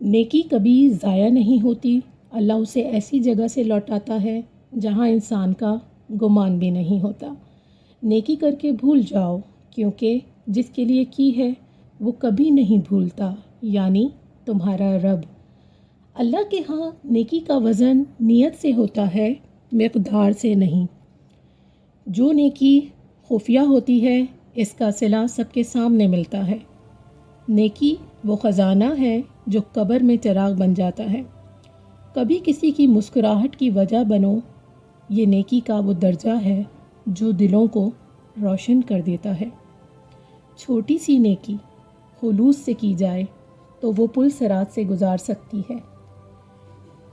نیکی کبھی ضائع نہیں ہوتی، اللہ اسے ایسی جگہ سے لوٹاتا ہے جہاں انسان کا گمان بھی نہیں ہوتا۔ نیکی کر کے بھول جاؤ، کیونکہ جس کے لیے کی ہے وہ کبھی نہیں بھولتا، یعنی تمہارا رب۔ اللہ کے ہاں نیکی کا وزن نیت سے ہوتا ہے، مقدار سے نہیں۔ جو نیکی خفیہ ہوتی ہے اس کا صلہ سب کے سامنے ملتا ہے۔ نیکی وہ خزانہ ہے جو قبر میں چراغ بن جاتا ہے۔ کبھی کسی کی مسکراہٹ کی وجہ بنو، یہ نیکی کا وہ درجہ ہے جو دلوں کو روشن کر دیتا ہے۔ چھوٹی سی نیکی خلوص سے کی جائے تو وہ پل صراط سے گزار سکتی ہے۔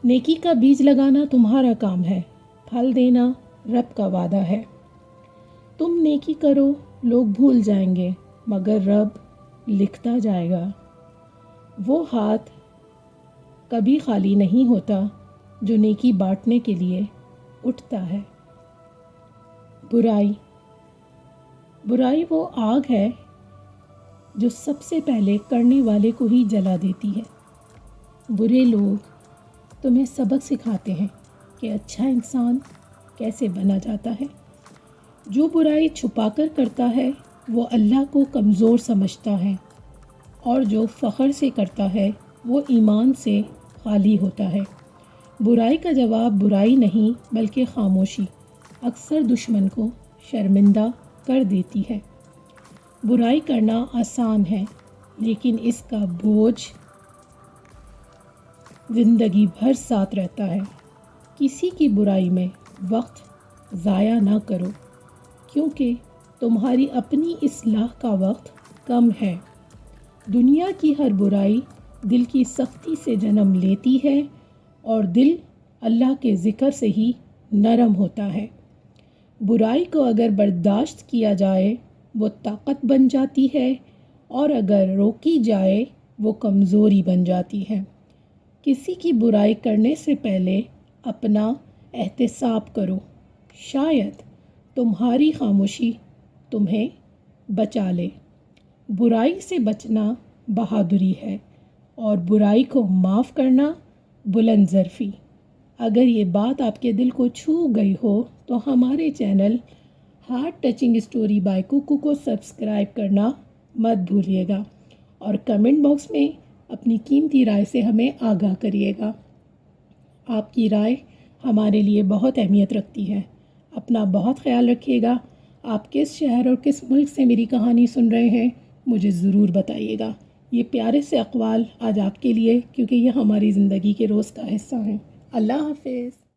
نیکی کا بیج لگانا تمہارا کام ہے، پھل دینا رب کا وعدہ ہے۔ تم نیکی کرو، لوگ بھول جائیں گے مگر رب لکھتا جائے گا۔ وہ ہاتھ کبھی خالی نہیں ہوتا جو نیکی بانٹنے کے لیے اٹھتا ہے۔ برائی وہ آگ ہے جو سب سے پہلے کرنے والے کو ہی جلا دیتی ہے۔ برے لوگ تمہیں سبق سکھاتے ہیں کہ اچھا انسان کیسے بنا جاتا ہے۔ جو برائی چھپا کر کرتا ہے وہ اللہ کو کمزور سمجھتا ہے، اور جو فخر سے کرتا ہے وہ ایمان سے خالی ہوتا ہے۔ برائی کا جواب برائی نہیں بلکہ خاموشی اکثر دشمن کو شرمندہ کر دیتی ہے۔ برائی کرنا آسان ہے لیکن اس کا بوجھ زندگی بھر ساتھ رہتا ہے۔ کسی کی برائی میں وقت ضائع نہ کرو، کیونکہ تمہاری اپنی اصلاح کا وقت کم ہے۔ دنیا کی ہر برائی دل کی سختی سے جنم لیتی ہے، اور دل اللہ کے ذکر سے ہی نرم ہوتا ہے۔ برائی کو اگر برداشت کیا جائے وہ طاقت بن جاتی ہے، اور اگر روکی جائے وہ کمزوری بن جاتی ہے۔ کسی کی برائی کرنے سے پہلے اپنا احتساب کرو، شاید تمہاری خاموشی تمہیں بچا لے۔ برائی سے بچنا بہادری ہے، اور برائی کو معاف کرنا بلند ظرفی۔ اگر یہ بات آپ کے دل کو چھو گئی ہو تو ہمارے channel heart touching story by کوکو کو سبسکرائب کرنا مت بھولیے گا، اور کمنٹ باکس میں اپنی قیمتی رائے سے ہمیں آگاہ کریے گا۔ آپ کی رائے ہمارے لیے بہت اہمیت رکھتی ہے۔ اپنا بہت خیال رکھیے گا۔ آپ کس شہر اور کس ملک سے میری کہانی سن رہے ہیں مجھے ضرور بتائیے گا۔ یہ پیارے سے اقوال آج آپ کے لیے، کیونکہ یہ ہماری زندگی کے روز کا حصہ ہیں۔ اللہ حافظ۔